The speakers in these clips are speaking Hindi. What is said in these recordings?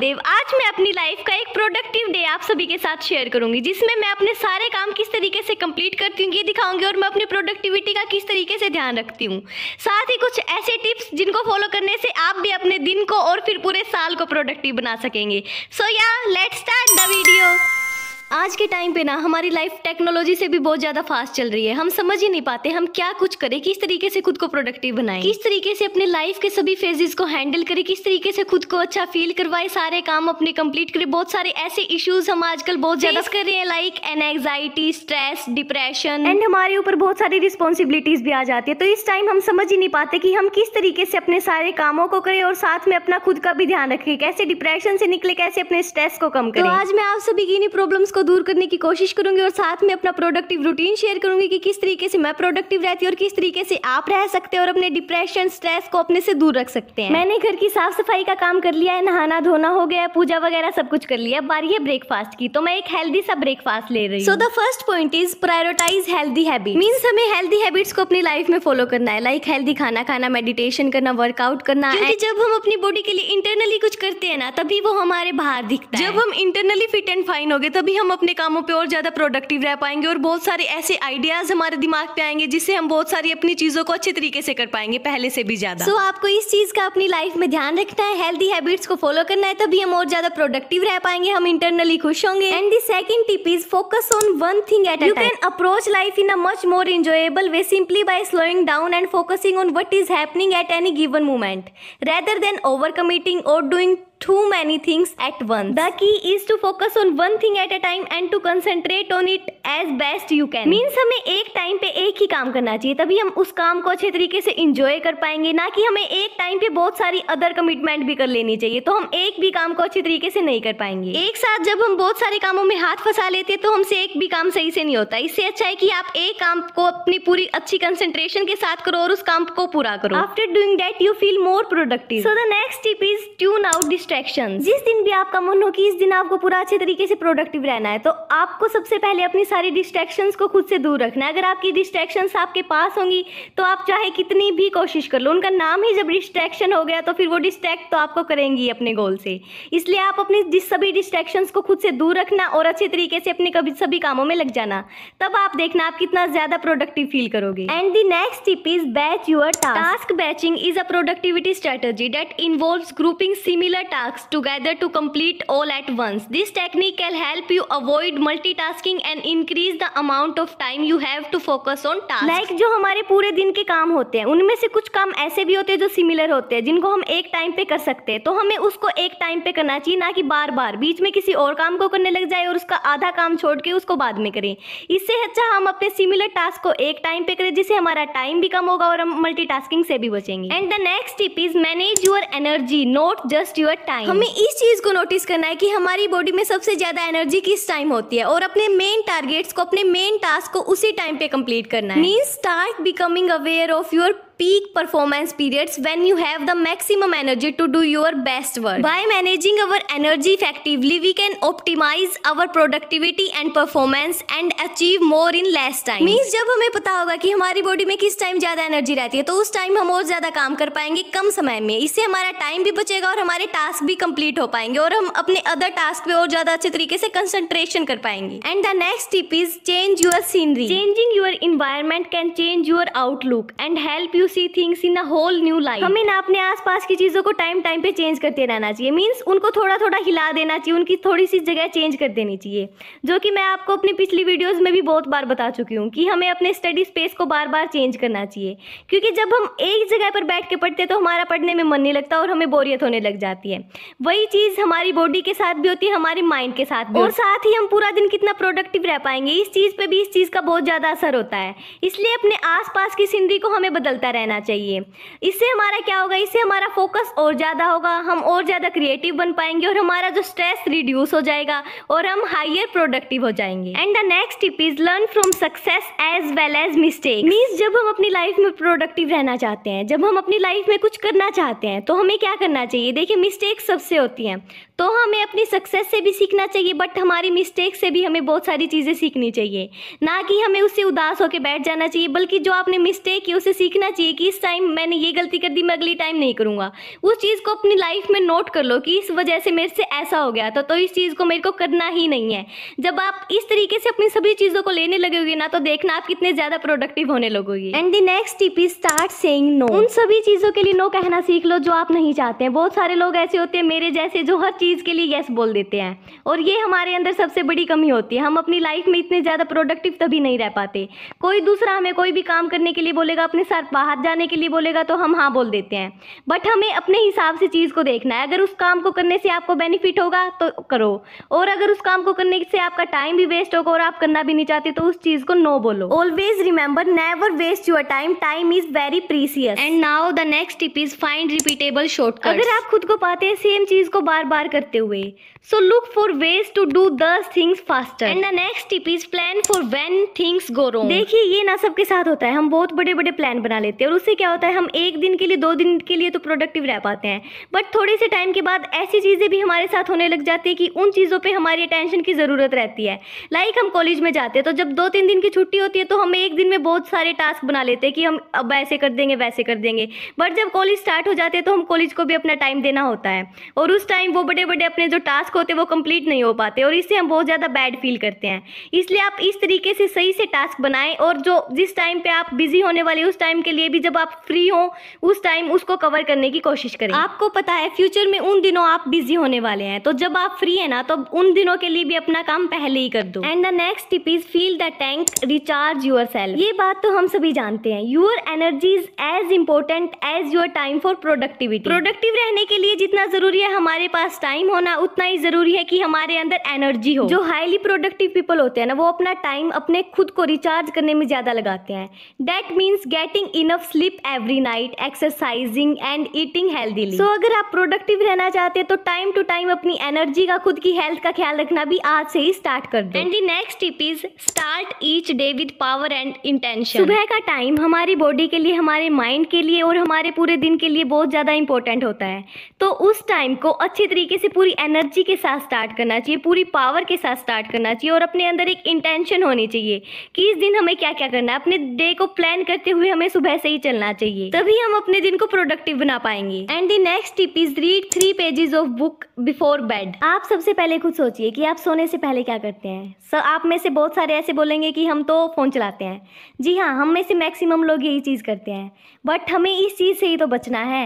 महादेव। आज मैं अपनी लाइफ का एक प्रोडक्टिव डे आप सभी के साथ शेयर करूंगी, जिसमें मैं अपने सारे काम किस तरीके से कंप्लीट करती हूँ ये दिखाऊंगी और मैं अपनी प्रोडक्टिविटी का किस तरीके से ध्यान रखती हूँ। साथ ही कुछ ऐसे टिप्स जिनको फॉलो करने से आप भी अपने दिन को और फिर पूरे साल को प्रोडक्टिव बना सकेंगे। So let's start the video. आज के टाइम पे ना हमारी लाइफ टेक्नोलॉजी से भी बहुत ज़्यादा फास्ट चल रही है। हम समझ ही नहीं पाते हम क्या कुछ करें, किस तरीके से खुद को प्रोडक्टिव बनाएं, किस तरीके से अपने लाइफ के सभी फेजेस को हैंडल करें, किस तरीके से खुद को अच्छा फील करवाए, सारे काम अपने कंप्लीट करें। बहुत सारे ऐसे इश्यूज हम आजकल बहुत ज़्यादा कर रहे हैं, like anxiety, stress, depression and हमारे ऊपर बहुत सारी रिस्पॉन्सिबिलिटीज भी आ जाती है। तो इस टाइम हम समझ ही नहीं पाते कि हम किस तरीके से अपने सारे कामों को करें और साथ में अपना खुद का भी ध्यान रखें, कैसे डिप्रेशन से निकले, कैसे अपने स्ट्रेस को कम करें। तो आज मैं आप सभी की इन प्रॉब्लम्स को दूर करने की कोशिश करूंगी और साथ में अपना प्रोडक्टिव रूटीन शेयर करूंगी कि किस तरीके से मैं प्रोडक्टिव रहती हूँ और किस तरीके से आप रह सकते हैं और अपने डिप्रेशन, स्ट्रेस को अपने से दूर रख सकते हैं। मैंने घर की साफ सफाई का काम कर लिया है, नहाना धोना हो गया, पूजा वगैरह सब कुछ कर लिया। अब बारी है ब्रेकफास्ट की, तो मैं एक हेल्दी सा ब्रेकफास्ट ले रही हूँ। So the first point is prioritise healthy habit. Means हमें हेल्दी हैबिट्स को अपनी लाइफ में फॉलो करना है, लाइक हेल्दी खाना खाना, मेडिटेशन करना, वर्कआउट करना। क्योंकि जब हम अपनी बॉडी के लिए इंटरनली कुछ करते हैं ना, तभी वो हमारे बाहर दिखता है। जब हम इंटरनली फिट एंड फाइन होंगे तभी हम अपने कामों पे और ज्यादा प्रोडक्टिव रह पाएंगे और बहुत सारे ऐसे आइडियाज हमारे दिमाग पे आएंगे जिससे हम बहुत सारी अपनी चीजों को अच्छे तरीके से कर पाएंगे पहले से भी ज्यादा। सो आपको इस चीज का अपनी लाइफ में ध्यान रखना है, हेल्दी हैबिट्स को फॉलो करना है, तभी हम और ज्यादा प्रोडक्टिव रह पाएंगे, हम इंटरनली खुश होंगे। And the second tip is focus on one thing at a time. You can approach life in a much more enjoyable way simply by slowing down and focusing on what is happening at any given moment rather than overcommitting or doing too many things at once. The key is to focus on one thing at a time and to concentrate on it as best you can. Means हमें एक टाइम पे एक ही काम करना चाहिए, तभी हम उस काम को अच्छे तरीके से इंजॉय कर पाएंगे, ना कि हमें एक टाइम पे बहुत सारी अदर कमिटमेंट भी कर लेनी चाहिए, तो हम एक भी काम को अच्छे तरीके से नहीं कर पाएंगे। एक साथ जब हम बहुत सारे कामों में हाथ फंसा लेते हैं तो हमसे एक भी काम सही से नहीं होता। इससे अच्छा है कि आप एक काम को अपनी पूरी अच्छी कंसंट्रेशन के साथ करो और उस काम को पूरा करो। After doing that you feel more productive. So the next tip is tune out distraction. जिस दिन भी आपका मन हो कि इस दिन आपको पूरा अच्छे तरीके से प्रोडक्टिव रहना है, तो आपको सबसे पहले अपनी सारी डिस्ट्रैक्शंस को खुद से दूर रखना है। अगर आपकी डिस्ट्रैक्शंस आपके पास होंगी तो आप चाहे कितनी भी कोशिश कर लो, उनका नाम ही जब डिस्ट्रैक्शन हो गया तो फिर वो डिस्ट्रैक्ट तो आपको करेंगी अपने गोल से। इसलिए आप अपनी सभी डिस्ट्रैक्शंस को खुद से दूर रखना और अच्छे तरीके से अपने सभी कामों में लग जाना, तब आप देखना आप कितना ज्यादा प्रोडक्टिव फील करोगे। And the next tip is batch your task. Task batching is a productivity strategy that involves grouping similar tasks together to complete all at once. This technique can help you avoid multitasking and increase the amount of time you have to focus on tasks. Like जो हमारे पूरे दिन के काम होते हैं, उनमें से कुछ काम ऐसे भी होते हैं जो सिमिलर होते हैं, जिनको हम एक टाइम पे कर सकते हैं, तो हमें उसको एक टाइम पे करना चाहिए, ना कि बार बार बीच में किसी और काम को करने लग जाए और उसका आधा काम छोड़ के उसको बाद में करें। इससे अच्छा हम अपने सिमिलर टास्क को एक टाइम पे करें, जिससे हमारा टाइम भी कम होगा और हम मल्टीटास्किंग से भी बचेंगे। And the next tip is manage your energy, not just your time. हमें इस चीज को नोटिस करना है कि हमारी बॉडी में सबसे ज्यादा एनर्जी किस टाइम होती है और अपने मेन टारगेट्स को, अपने मेन टास्क को उसी टाइम पे कंप्लीट करना है। Means start becoming aware of your peak performance periods when you have the maximum energy to do your best work. By managing our energy effectively, we can optimize our productivity and performance and achieve more in less time. Means जब हमें पता होगा कि हमारी बॉडी में किस टाइम ज्यादा एनर्जी रहती है, तो उस टाइम हम और ज्यादा काम कर पाएंगे कम समय में। इससे हमारा टाइम भी बचेगा और हमारे टास्क भी कंप्लीट हो पाएंगे और हम अपने अदर टास्क पे और ज्यादा अच्छे तरीके से कंसंट्रेशन कर पाएंगे। And the next tip is change your scenery. Changing your environment can change your outlook and help see things in a whole new life. हमें ना अपने आसपास की चीजों को टाइम टाइम पे चेंज करते रहना चाहिए। मींस उनको थोड़ा थोड़ा हिला देना चाहिए, उनकी थोड़ी सी जगह चेंज कर देनी चाहिए, जो कि मैं आपको अपनी पिछली वीडियोस में भी बहुत बार बता चुकी हूँ कि हमें अपने स्टडी स्पेस को बार बार चेंज करना चाहिए। क्योंकि जब हम एक जगह पर बैठ के पढ़ते हैं तो हमारा पढ़ने में मन नहीं लगता और हमें बोरियत होने लग जाती है। वही चीज हमारी बॉडी के साथ भी होती है, हमारे माइंड के साथ भी, और साथ ही हम पूरा दिन कितना प्रोडक्टिव रह पाएंगे, इस चीज पे भी इस चीज का बहुत ज्यादा असर होता है। इसलिए अपने आसपास की सीनरी को हमें बदलता रहना चाहिए। इससे हमारा क्या होगा, इससे हमारा फोकस और ज्यादा होगा, हम और ज्यादा क्रिएटिव बन पाएंगे और हमारा जो स्ट्रेस रिड्यूस हो जाएगा और हम हायर प्रोडक्टिव हो जाएंगे। And the next tip is learn from success as well as mistake. Means जब हम अपनी लाइफ में प्रोडक्टिव रहना चाहते हैं, जब हम अपनी लाइफ में कुछ करना चाहते हैं, तो हमें क्या करना चाहिए। देखिए, मिस्टेक सबसे होती हैं, तो हमें अपनी सक्सेस से भी सीखना चाहिए, बट हमारी मिस्टेक से भी हमें बहुत सारी चीजें सीखनी चाहिए, ना कि हमें उससे उदास होकर बैठ जाना चाहिए, बल्कि जो आपने मिस्टेक की उससे सीखना चाहिए चाहिए कि इस टाइम मैंने ये गलती कर दी, मैं अगली टाइम नहीं करूँगा। उस चीज़ को अपनी लाइफ में नोट कर लो कि इस वजह से मेरे से ऐसा हो गया था, तो इस चीज़ को मेरे को करना ही नहीं है। जब आप इस तरीके से अपनी सभी चीज़ों को लेने लगोगे ना, तो देखना आप कितने ज़्यादा प्रोडक्टिव होने लगोगे। And the next tip is start saying no. उन सभी चीज़ों के लिए नो कहना सीख लो जो आप नहीं चाहते हैं। बहुत सारे लोग ऐसे होते हैं मेरे जैसे जो हर चीज़ के लिए यस बोल देते हैं, और ये हमारे अंदर सबसे बड़ी कमी होती है। हम अपनी लाइफ में इतने ज़्यादा प्रोडक्टिव तभी नहीं रह पाते। कोई दूसरा हमें कोई भी काम करने के लिए बोलेगा, अपने साथ बाहर जाने के लिए बोलेगा, तो हम हाँ बोल देते हैं। बट हमें अपने हिसाब से चीज़ को देखना है। अगर उस काम को करने से आपको बेनिफिट होगा तो करो, और अगर उस काम को करने से आपका टाइम भी वेस्ट होगा और आप करना भी नहीं चाहते, तो उस चीज़ को नो बोलो। Always remember, never waste your time, time is very precious. And now the next tip is find repeatable shortcuts. अगर आप खुद को पाते हैं सेम चीज़ को बार बार करते हुए, so look for ways to do those things faster. And the next tip is plan for when things go wrong. देखिए ये ना सबके साथ होता है। हम बहुत बड़े बड़े प्लान बना लेते हैं और उससे क्या होता है, हम एक दिन के लिए 2 दिन के लिए तो प्रोडक्टिव रह पाते हैं, बट थोड़े से टाइम के बाद ऐसी चीज़ें भी हमारे साथ होने लग जाती है कि उन चीज़ों पे हमारी अटेंशन की ज़रूरत रहती है। लाइक हम कॉलेज में जाते हैं, तो जब 2-3 दिन की छुट्टी होती है तो हम एक दिन में बहुत सारे टास्क बना लेते हैं कि हम अब ऐसे कर देंगे वैसे कर देंगे, बट जब कॉलेज स्टार्ट हो जाते हैं तो हम कॉलेज को भी अपना टाइम देना होता है, और उस टाइम वो बड़े बड़े अपने जो टास्क होते हैं वो कंप्लीट नहीं हो पाते, और इससे हम बहुत ज़्यादा बैड फील करते हैं। इसलिए आप इस तरीके से सही से टास्क बनाएं, और जो जिस टाइम पे आप बिजी होने वाले उस टाइम के लिए भी जब आप फ्री हो उस टाइम उसको कवर करने की कोशिश करें। आपको पता है फ्यूचर में उन दिनों आप बिजी होने वाले हैं, तो जब आप फ्री है ना, तो उन दिनों के लिए भी अपना काम पहले ही कर दो। And the next tip is fill the tank, recharge yourself. ये बात तो हम सभी जानते हैं, your energy is as important as your time for productivity. Productive रहने के लिए जितना जरूरी है हमारे पास टाइम होना, उतना ही जरूरी है कि हमारे अंदर एनर्जी हो। जो हाईली प्रोडक्टिव पीपल होते हैं ना, वो अपना टाइम अपने खुद को रिचार्ज करने में ज्यादा लगाते हैं। That means getting enough sleep every night, exercising and eating healthily. So अगर आप प्रोडक्टिव रहना चाहते हैं तो टाइम टू टाइम अपनी एनर्जी का, खुद की हेल्थ का ख्याल रखना भी आज से ही स्टार्ट कर दो। And the next tip is start each day with power and intention. सुबह का टाइम हमारी बॉडी के लिए, हमारे माइंड के लिए और हमारे पूरे दिन के लिए बहुत ज्यादा इंपॉर्टेंट होता है। तो उस टाइम को अच्छी तरीके से पूरी एनर्जी के साथ स्टार्ट करना चाहिए, पूरी पावर के साथ स्टार्ट करना चाहिए, और अपने अंदर एक इंटेंशन होनी चाहिए कि इस दिन हमें क्या क्या करना है। अपने डे को प्लान करते हुए हमें सुबह से ही चलना चाहिए, तभी हम अपने दिन को प्रोडक्टिव बना पाएंगे। And the next tip is read 3 pages of book before bed. आप सबसे पहले खुद सोचिए कि आप सोने से पहले क्या करते हैं। आप में से बहुत सारे ऐसे बोलेंगे कि हम तो फोन चलाते हैं। जी हाँ, हम में से मैक्सिमम लोग यही चीज़ करते हैं, बट हमें इस चीज़ से ही तो बचना है।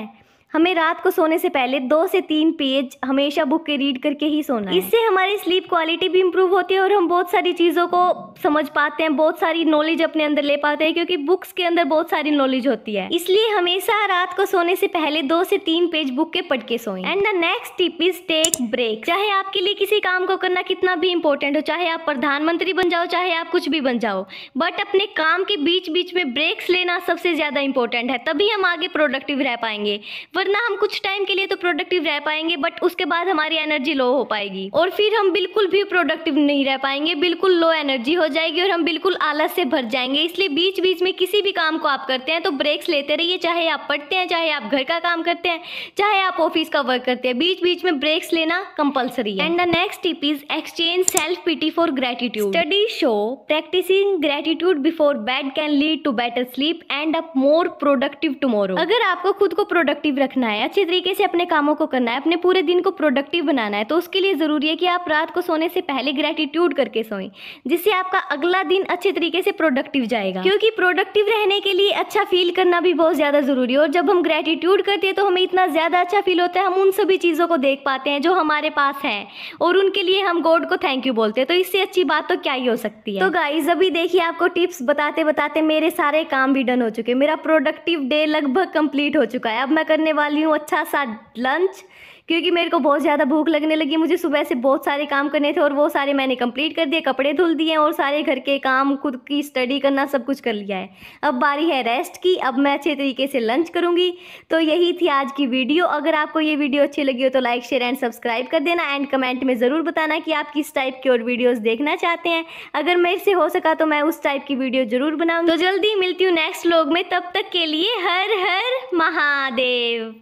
हमें रात को सोने से पहले 2 से 3 पेज हमेशा बुक के रीड करके ही सोना है। इससे हमारी स्लीप क्वालिटी भी इंप्रूव होती है और हम बहुत सारी चीज़ों को समझ पाते हैं, बहुत सारी नॉलेज अपने अंदर ले पाते हैं, क्योंकि बुक्स के अंदर बहुत सारी नॉलेज होती है। इसलिए हमेशा रात को सोने से पहले 2 से 3 पेज बुक के पढ़ के सोएं। And the next tip is take break. चाहे आपके लिए किसी काम को करना कितना भी इंपॉर्टेंट हो, चाहे आप प्रधानमंत्री बन जाओ, चाहे आप कुछ भी बन जाओ, बट अपने काम के बीच बीच में ब्रेक्स लेना सबसे ज्यादा इंपॉर्टेंट है, तभी हम आगे प्रोडक्टिव रह पाएंगे। वरना हम कुछ टाइम के लिए तो प्रोडक्टिव रह पाएंगे, बट उसके बाद हमारी एनर्जी लो हो पाएगी और फिर हम बिल्कुल भी प्रोडक्टिव नहीं रह पाएंगे, बिल्कुल लो एनर्जी हो जाएगी और हम बिल्कुल आलस से भर जाएंगे। इसलिए बीच बीच में किसी भी काम को आप करते हैं तो ब्रेक्स लेते रहिए, चाहे आप पढ़ते हैं, चाहे आप घर का काम करते हैं, चाहे आप ऑफिस का वर्क करते हैं, बीच बीच में ब्रेक्स लेना कंपलसरी है। And the next tip is exchange self pity for gratitude. Studies show practising gratitude before bed can lead to better sleep and a more productive tomorrow. अगर आपको खुद को प्रोडक्टिव रखना है, अच्छे तरीके से अपने कामों को करना है, अपने पूरे दिन को प्रोडक्टिव बनाना है, तो उसके लिए जरूरी है कि आप रात को सोने से पहले ग्रेटिट्यूड करके सोएं, जिससे आपका अगला दिन अच्छे तरीके से प्रोडक्टिव जाएगा। क्योंकि प्रोडक्टिव रहने के लिए अच्छा फील करना भी बहुत ज्यादा जरूरी है, और जब हम ग्रेटिट्यूड करते हैं तो हमें इतना ज्यादा अच्छा फील होता है, हम उन सभी चीजों को देख पाते हैं जो हमारे पास है और उनके लिए हम गॉड को थैंक यू बोलते हैं। तो इससे अच्छी बात तो क्या ही हो सकती है। तो गाइज अभी देखिए, आपको टिप्स बताते बताते मेरे सारे काम भी डन हो चुके, मेरा प्रोडक्टिव डे लगभग कंप्लीट हो चुका है। अब मैं करने वाली हूँ अच्छा सा लंच, क्योंकि मेरे को बहुत ज़्यादा भूख लगने लगी। मुझे सुबह से बहुत सारे काम करने थे और वो सारे मैंने कंप्लीट कर दिए, कपड़े धुल दिए और सारे घर के काम, खुद की स्टडी करना, सब कुछ कर लिया है। अब बारी है रेस्ट की, अब मैं अच्छे तरीके से लंच करूँगी। तो यही थी आज की वीडियो। अगर आपको ये वीडियो अच्छी लगी हो तो लाइक, शेयर एंड सब्सक्राइब कर देना, एंड कमेंट में ज़रूर बताना कि आप किस टाइप की और वीडियोज़ देखना चाहते हैं। अगर मेरे से हो सका तो मैं उस टाइप की वीडियो ज़रूर बनाऊँगी। तो जल्दी मिलती हूँ नेक्स्ट व्लॉग में, तब तक के लिए हर हर महादेव।